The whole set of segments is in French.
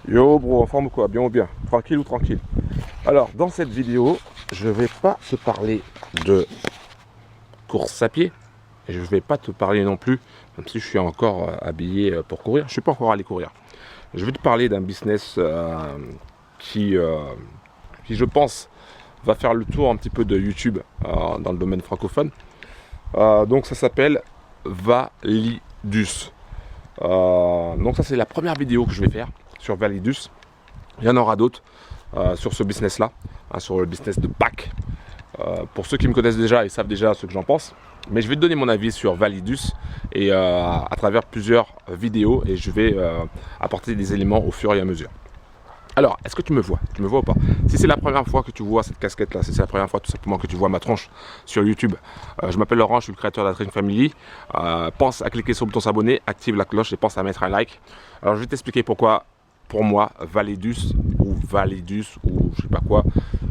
Yo bro, en forme ou quoi? Bien ou bien? Tranquille ou tranquille? Alors, dans cette vidéo, je vais pas te parler de course à pied. Et je vais pas te parler non plus, même si je suis encore habillé pour courir. Je suis pas encore allé courir. Je vais te parler d'un business qui, je pense, va faire le tour un petit peu de YouTube dans le domaine francophone. Donc ça s'appelle Validus. Donc ça c'est la première vidéo que je vais faire sur Validus. Il y en aura d'autres sur ce business là, sur le business de pack. Pour ceux qui me connaissent déjà, ils savent déjà ce que j'en pense. Mais je vais te donner mon avis sur Validus et à travers plusieurs vidéos, et je vais apporter des éléments au fur et à mesure. Alors, est-ce que tu me vois? Tu me vois ou pas? Si c'est la première fois que tu vois cette casquette-là, si c'est la première fois tout simplement que tu vois ma tronche sur YouTube, je m'appelle Laurent, je suis le créateur d'Atrain Family. Pense à cliquer sur le bouton s'abonner, active la cloche et pense à mettre un like. Alors, je vais t'expliquer pourquoi, pour moi, Validus ou je sais pas quoi,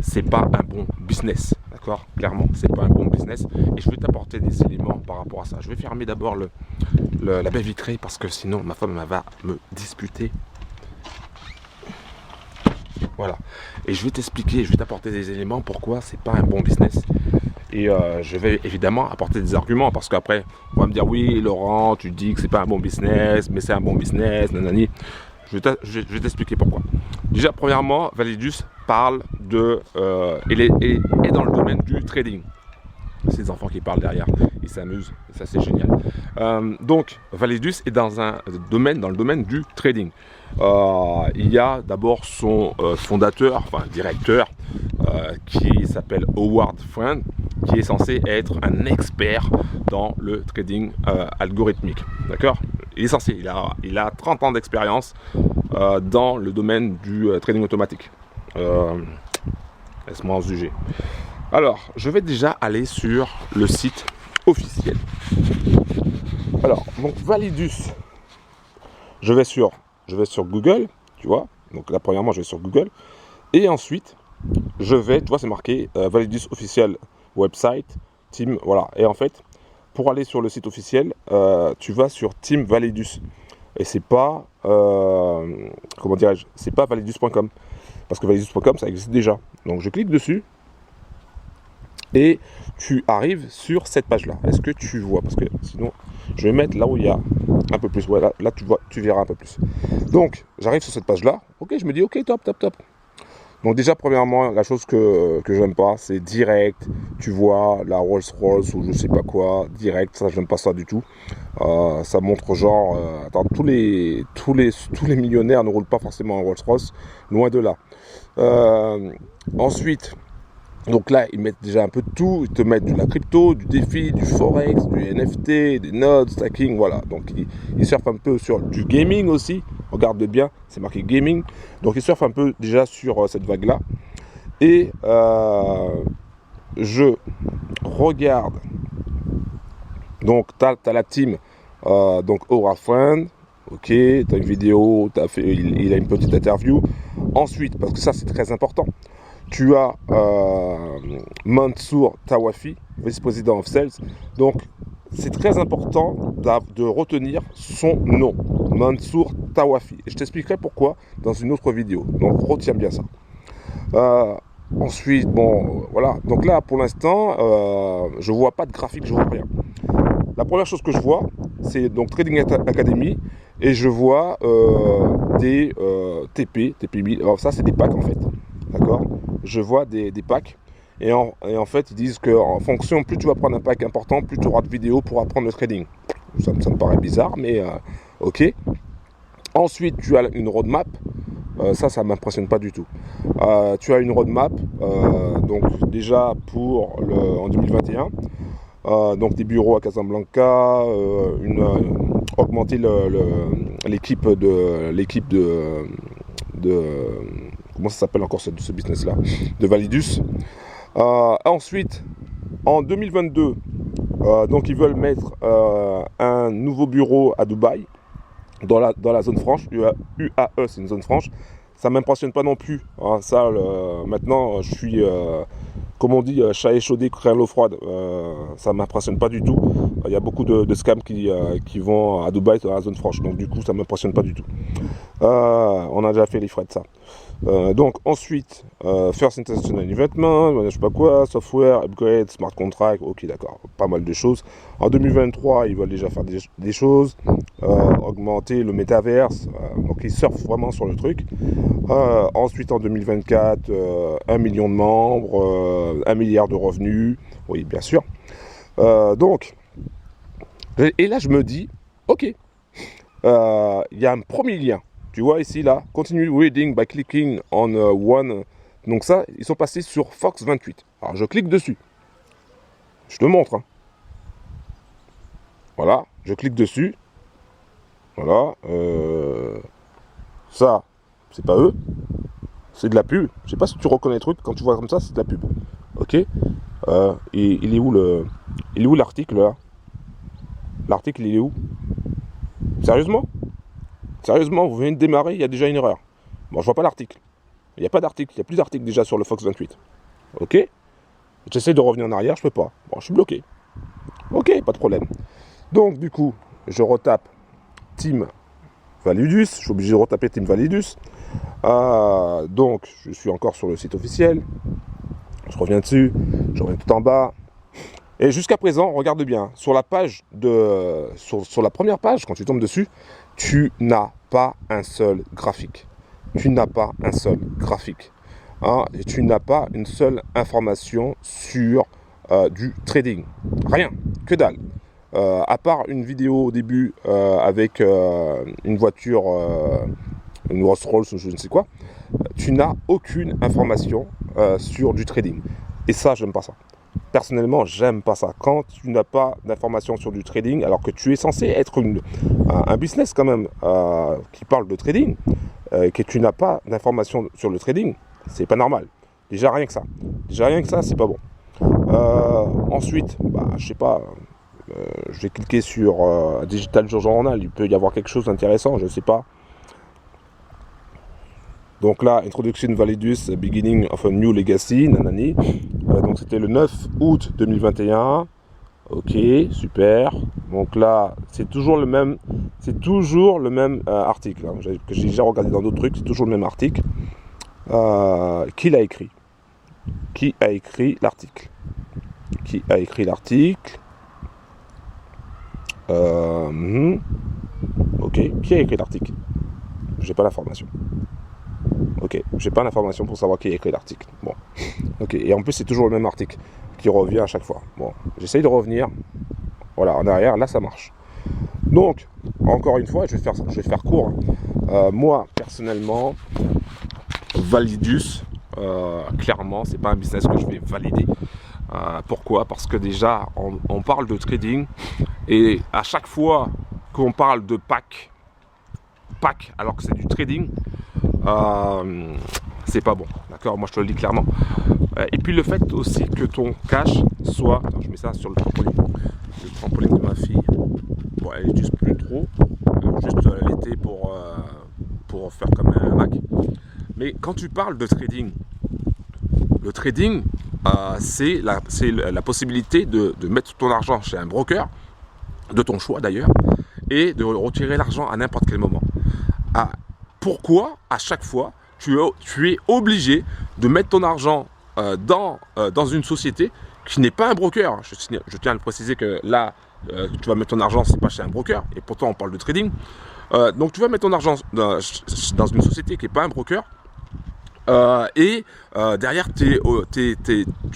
c'est pas un bon business. D'accord? Clairement, c'est pas un bon business. Et je vais t'apporter des éléments par rapport à ça. Je vais fermer d'abord la baie vitrée parce que sinon ma femme va me disputer. Voilà, et je vais t'expliquer, je vais t'apporter des éléments pourquoi c'est pas un bon business. Et je vais évidemment apporter des arguments parce qu'après on va me dire oui Laurent, tu dis que c'est pas un bon business, mais c'est un bon business, nanani. Je vais t'expliquer pourquoi. Déjà premièrement, Validus parle de est dans le domaine du trading. Ces enfants qui parlent derrière, ils s'amusent, ça c'est génial. Donc Validus est dans le domaine du trading. Il y a d'abord son fondateur, enfin directeur, qui s'appelle Howard Friend, qui est censé être un expert dans le trading algorithmique. D'accord? Il est censé, il a 30 ans d'expérience dans le domaine du trading automatique. Laisse-moi en juger. Alors, je vais déjà aller sur le site officiel. Alors, donc Validus, je vais sur Google, tu vois. Donc là, premièrement, je vais sur Google. Et ensuite, tu vois, c'est marqué Validus officiel website, team, voilà. Et en fait, pour aller sur le site officiel, tu vas sur Team Validus. Et c'est pas, comment dirais-je, c'est pas validus.com. Parce que validus.com, ça existe déjà. Donc je clique dessus. Et tu arrives sur cette page-là. Est-ce que tu vois? Parce que sinon, je vais mettre là où il y a un peu plus. Voilà, là tu vois, tu verras un peu plus. Donc, j'arrive sur cette page-là. Ok, je me dis, ok, top, top, top. Donc déjà, premièrement, la chose que j'aime pas, c'est direct. Tu vois, la Rolls-Royce ou je sais pas quoi, direct. Ça, j'aime pas ça du tout. Ça montre genre, attends, tous les millionnaires ne roulent pas forcément en Rolls-Royce, loin de là. Ensuite. Donc là, ils mettent déjà un peu de tout. Ils te mettent de la crypto, du défi, du forex, du NFT, des nodes, stacking, voilà. Donc ils surfent un peu sur du gaming aussi. Regarde bien, c'est marqué gaming. Donc ils surfent un peu déjà sur cette vague-là. Et je regarde. Donc tu as la team. Donc Aura Friend. Ok, tu as une vidéo, il a une petite interview. Ensuite, parce que ça c'est très important. Tu as Mansour Tawafi, vice-président of sales. Donc, c'est très important de retenir son nom, Mansour Tawafi. Et je t'expliquerai pourquoi dans une autre vidéo. Donc, retiens bien ça. Ensuite, bon, voilà. Donc là, pour l'instant, je ne vois pas de graphique, je ne vois rien. La première chose que je vois, c'est donc Trading Academy. Et je vois des TP1000. Alors ça, c'est des packs en fait. D'accord? Je vois des packs et en fait ils disent qu'en fonction, plus tu vas prendre un pack important, plus tu auras de vidéos pour apprendre le trading. Ça me paraît bizarre, mais ok. Ensuite tu as une roadmap, ça m'impressionne pas du tout. Tu as une roadmap donc déjà pour en 2021, donc des bureaux à Casablanca, augmenter l'équipe de comment ça s'appelle encore ce business-là, de Validus. Ensuite, en 2022, donc ils veulent mettre un nouveau bureau à Dubaï, dans la zone franche. UAE, c'est une zone franche. Ça ne m'impressionne pas non plus. Hein, ça, maintenant, je suis comme on dit, chat échaudé, craint l'eau froide. Ça ne m'impressionne pas du tout. Il y a beaucoup de scams qui vont à Dubaï, dans la zone franche. Donc du coup, ça ne m'impressionne pas du tout. On a déjà fait les frais de ça. Donc ensuite, First International Investment, je sais pas quoi, Software, Upgrade, Smart Contract, ok d'accord, pas mal de choses. En 2023, ils veulent déjà faire des choses, augmenter le métaverse, donc ils surfent vraiment sur le truc. Ensuite en 2024, 1 million de membres, 1 milliard de revenus, oui bien sûr. Donc, et là je me dis, ok, il y a un premier lien. Tu vois ici, là, continue reading by clicking on one. Donc ça, ils sont passés sur Fox 28. Alors, je clique dessus. Je te montre. Hein. Voilà, je clique dessus. Voilà. Ça, c'est pas eux. C'est de la pub. Je sais pas si tu reconnais le truc. Quand tu vois comme ça, c'est de la pub. Ok. Et il est où l'article, là? L'article, il est où? Sérieusement? Sérieusement, vous venez de démarrer, il y a déjà une erreur. Bon, je vois pas l'article. Il n'y a pas d'article, il n'y a plus d'article déjà sur le Fox 28. Ok. J'essaie de revenir en arrière, je peux pas. Bon, je suis bloqué. Ok, pas de problème. Donc, du coup, je retape Team Validus. Je suis obligé de retaper Team Validus. Donc, je suis encore sur le site officiel. Je reviens dessus. Je reviens tout en bas. Et jusqu'à présent, regarde bien. Sur la page sur la première page, quand tu tombes dessus, tu n'as pas un seul graphique. Tu n'as pas un seul graphique. Hein, et tu n'as pas une seule information sur du trading. Rien, que dalle. À part une vidéo au début avec une voiture, une Rolls-Royce ou je ne sais quoi, tu n'as aucune information sur du trading. Et ça, j'aime pas ça. Personnellement, j'aime pas ça. Quand tu n'as pas d'informations sur du trading, alors que tu es censé être un business quand même qui parle de trading, que tu n'as pas d'informations sur le trading, c'est pas normal. Déjà rien que ça. Déjà rien que ça, c'est pas bon. Ensuite, je sais pas, je vais cliquer sur Digital Journal. Il peut y avoir quelque chose d'intéressant, je sais pas. Donc là, Introduction Validus, Beginning of a New Legacy, nanani. Donc c'était le 9 août 2021. Ok, super. Donc là, c'est toujours le même article hein, que j'ai déjà regardé dans d'autres trucs. C'est toujours le même article. Qui l'a écrit? Qui a écrit l'article? Qui a écrit l'article? Ok, qui a écrit l'article? J'ai pas l'information. Ok, j'ai pas l'information pour savoir qui a écrit l'article. Bon, ok, et en plus c'est toujours le même article qui revient à chaque fois. Bon, j'essaye de revenir. Voilà, en arrière, là ça marche. Donc, encore une fois, je vais faire court. Hein. Moi, personnellement, Validus, clairement, c'est pas un business que je vais valider. Pourquoi? Parce que déjà, on parle de trading et à chaque fois qu'on parle de pack, alors que c'est du trading, c'est pas bon, d'accord? Moi je te le dis clairement. Et puis le fait aussi que ton cash soit, attends, je mets ça sur le trampoline de ma fille. Bon, elle n'utilise plus trop, juste l'été pour faire comme un Mac. Mais quand tu parles de trading, le trading, c'est la possibilité de mettre ton argent chez un broker, de ton choix d'ailleurs, et de retirer l'argent à n'importe quel moment. Pourquoi à chaque fois tu es obligé de mettre ton argent dans une société qui n'est pas un broker? Je tiens à le préciser que là, tu vas mettre ton argent, c'est pas chez un broker, et pourtant on parle de trading. Donc tu vas mettre ton argent dans une société qui n'est pas un broker, et derrière tu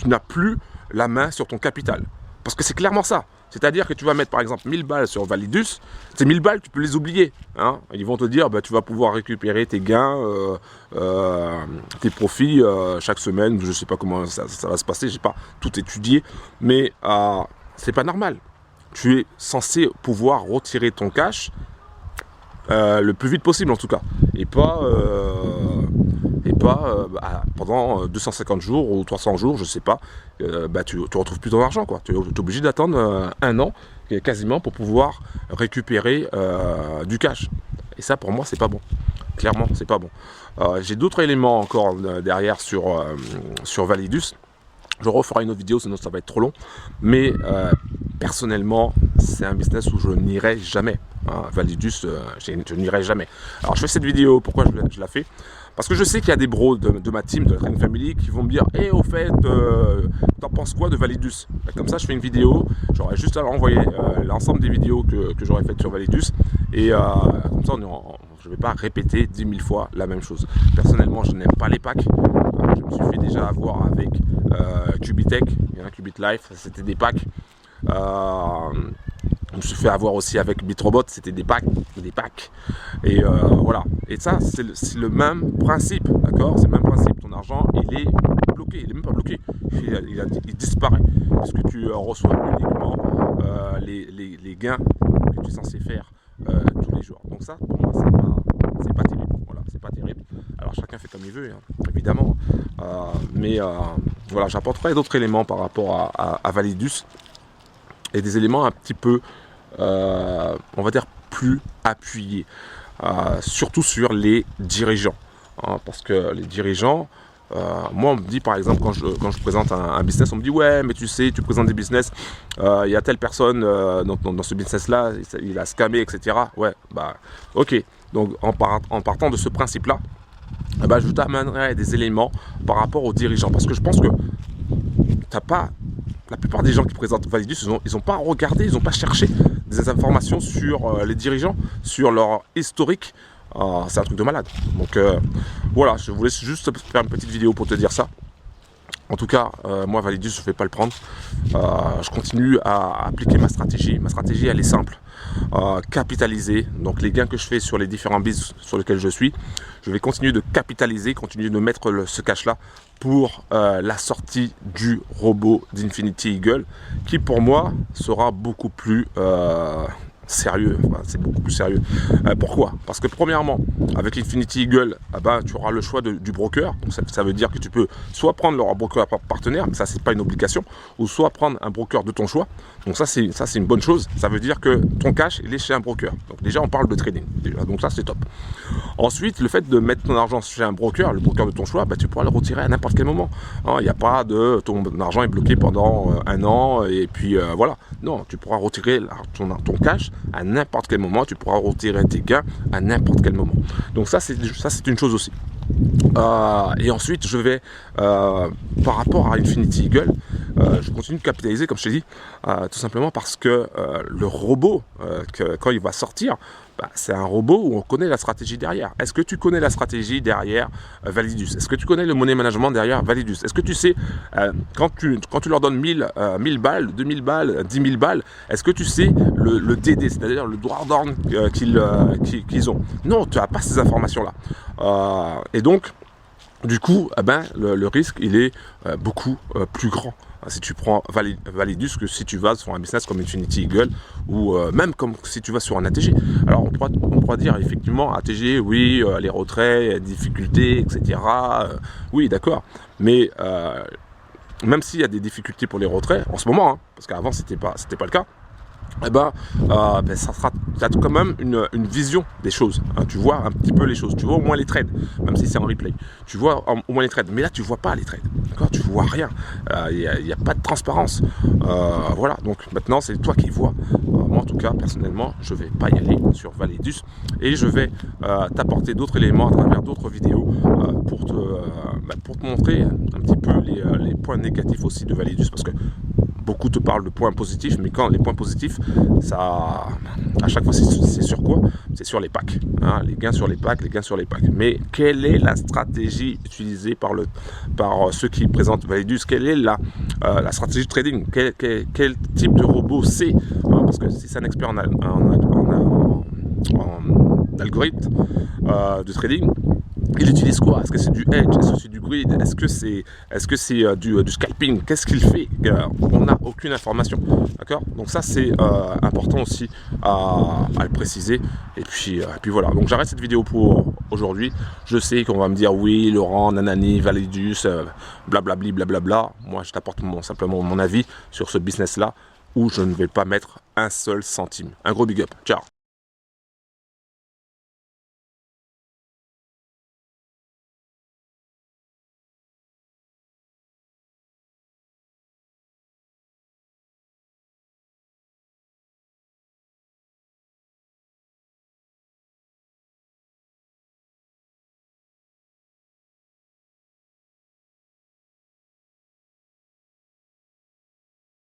n'as plus la main sur ton capital. Parce que c'est clairement ça. C'est-à-dire que tu vas mettre par exemple 1000 balles sur Validus, ces 1000 balles tu peux les oublier. Hein. Ils vont te dire tu vas pouvoir récupérer tes gains, tes profits chaque semaine. Je ne sais pas comment ça va se passer, j'ai pas tout étudié, mais c'est pas normal. Tu es censé pouvoir retirer ton cash le plus vite possible en tout cas, et pas pendant 250 jours ou 300 jours, je sais pas, tu retrouves plus ton argent quoi. Tu es obligé d'attendre un an quasiment pour pouvoir récupérer du cash. Et ça pour moi c'est pas bon. Clairement c'est pas bon. J'ai d'autres éléments encore derrière sur Validus. Je referai une autre vidéo, sinon ça va être trop long. Mais personnellement, c'est un business où je n'irai jamais. Hein, Validus, je n'irai jamais. Alors je fais cette vidéo, pourquoi je la fais? Parce que je sais qu'il y a des bros de ma team, de la Trading Family, qui vont me dire « au fait, t'en penses quoi de Validus ?» Comme ça, je fais une vidéo, j'aurai juste à leur envoyer l'ensemble des vidéos que j'aurais faites sur Validus. Et comme ça, je ne vais pas répéter 10 000 fois la même chose. Personnellement, je n'aime pas les packs. Je me suis fait déjà avoir avec Qubitech, Qubit-Life, c'était des packs. Je me suis fait avoir aussi avec BitRobot, c'était des packs. Et voilà. Et ça, c'est le même principe, d'accord? C'est le même principe. Ton argent, il est bloqué. Il n'est même pas bloqué. Il disparaît. Parce que tu reçois uniquement les gains que tu es censé faire tous les jours. Donc ça, pour moi, c'est pas terrible. Voilà, c'est pas terrible. Alors chacun fait comme il veut, hein, évidemment. Mais voilà, j'apporterai d'autres éléments par rapport à Validus. Et des éléments un petit peu, on va dire, plus appuyés, surtout sur les dirigeants. Hein, parce que les dirigeants, moi on me dit par exemple, quand je présente un business, on me dit ouais mais tu sais, tu présentes des business, il y a telle personne dans ce business là, il a scammé, etc. Ouais, bah ok, donc en partant de ce principe là, je t'amènerai des éléments par rapport aux dirigeants. Parce que je pense que t'as pas... La plupart des gens qui présentent Validus, ils n'ont pas regardé, ils n'ont pas cherché des informations sur les dirigeants, sur leur historique. C'est un truc de malade. Donc voilà, je voulais juste faire une petite vidéo pour te dire ça. En tout cas, moi Validus, je ne vais pas le prendre. Je continue à appliquer ma stratégie. Ma stratégie, elle est simple. Capitaliser. Donc les gains que je fais sur les différents biz sur lesquels je suis, je vais continuer de capitaliser, continuer de mettre ce cash là pour la sortie du robot d'Infinity Eagle, qui pour moi sera beaucoup plus sérieux. Enfin, c'est beaucoup plus sérieux. Pourquoi? Parce que premièrement, avec l'Infinity Eagle, tu auras le choix du broker. Donc ça veut dire que tu peux soit prendre leur broker partenaire, mais ça c'est pas une obligation, ou soit prendre un broker de ton choix. Donc ça c'est une bonne chose. Ça veut dire que ton cash il est chez un broker. Donc déjà on parle de trading. Déjà, donc ça c'est top. Ensuite, le fait de mettre ton argent chez un broker, le broker de ton choix, tu pourras le retirer à n'importe quel moment. Il n'y a pas de ton argent est bloqué pendant un an et puis voilà. Non, tu pourras retirer ton cash à n'importe quel moment. Tu pourras retirer tes gains à n'importe quel moment. Donc ça c'est une chose aussi. Et ensuite, je vais, par rapport à Infinity Eagle, je continue de capitaliser, comme je t'ai dit, tout simplement parce que le robot, quand il va sortir, c'est un robot où on connaît la stratégie derrière. Est-ce que tu connais la stratégie derrière Validus? Est-ce que tu connais le money management derrière Validus? Est-ce que tu sais, quand tu leur donnes 1000 balles, 2000 balles, 10 000 balles, est-ce que tu sais le DD, c'est-à-dire le droit d'ordre qu'ils ont? Non, tu n'as pas ces informations-là. Et donc, du coup, le risque, il est beaucoup plus grand si tu prends Validus que si tu vas sur un business comme Infinity Eagle ou même comme si tu vas sur un ATG. Alors, on pourra dire effectivement, ATG, oui, les retraits, les difficultés, etc. Oui, d'accord. Mais même s'il y a des difficultés pour les retraits, en ce moment, parce qu'avant, c'était pas le cas, ça sera quand même une vision des choses. Tu vois un petit peu les choses, tu vois au moins les trades, même si c'est en replay. Tu vois au moins les trades, mais là tu vois pas les trades. D'accord, tu vois rien. Il n'y a pas de transparence. Voilà. Donc maintenant c'est toi qui vois. Moi en tout cas personnellement, je vais pas y aller sur Validus et je vais t'apporter d'autres éléments à travers d'autres vidéos pour te montrer un petit peu les points négatifs aussi de Validus, parce que beaucoup te parlent de points positifs, mais quand les points positifs, ça, à chaque fois, c'est sur quoi? C'est sur les packs. Les gains sur les packs, Mais quelle est la stratégie utilisée par ceux qui présentent Validus? Quelle est la stratégie de trading? Quel type de robot c'est? Parce que si c'est un expert en algorithme de trading, il utilise quoi? Est-ce que c'est du hedge? Est-ce que c'est du grid? Est-ce que c'est du scalping? Qu'est-ce qu'il fait? On n'a aucune information. D'accord? Donc ça c'est important aussi à le préciser. Et puis voilà. Donc j'arrête cette vidéo pour aujourd'hui. Je sais qu'on va me dire oui, Laurent, nanani, Validus, blablabli, blablabla. Moi je t'apporte simplement mon avis sur ce business là où je ne vais pas mettre un seul centime. Un gros big up. Ciao.